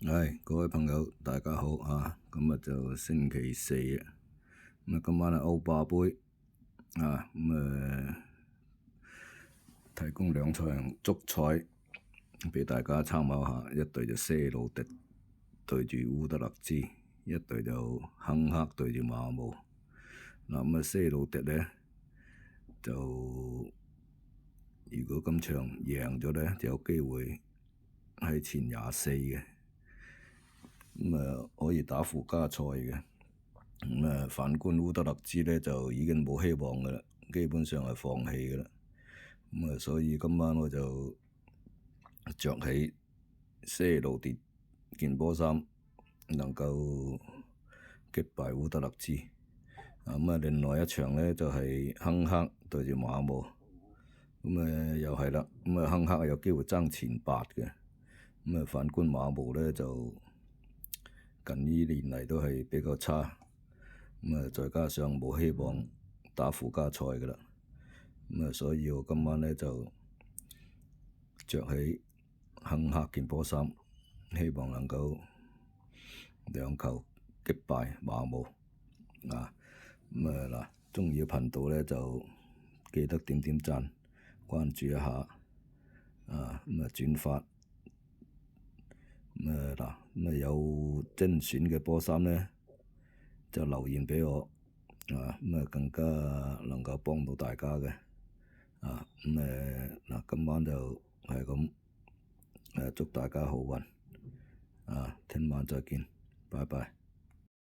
各位朋友，大家好啊！今日就星期四啊，今晚係歐霸杯啊，提供兩場足彩俾大家參考下，一隊就些路迪對住烏德勒支，一隊就亨克對住馬姆。些路迪呢，就如果今場贏咗呢，就有機會喺前24嘅。可以打附加賽嘅。反觀烏德勒支呢，就已經冇希望㗎啦，基本上係放棄㗎啦。所以今晚我就着起些路迪件波衫，能夠擊敗烏德勒支。另外一場呢，就係亨克對住馬姆。又係啦，亨克係有機會爭前8嘅。反觀馬姆呢，就近呢年嚟都係比較差，再加上冇希望打附加賽㗎啦，所以我今晚呢就着起亨克件波衫，希望能夠兩球擊敗馬姆啊！鍾意嘅頻道呢就記得點讚、關注一下轉發。有精選嘅波衫呢，就留言畀我更加能夠幫到大家嘅今晚就係咁祝大家好運聽晚再見，拜拜。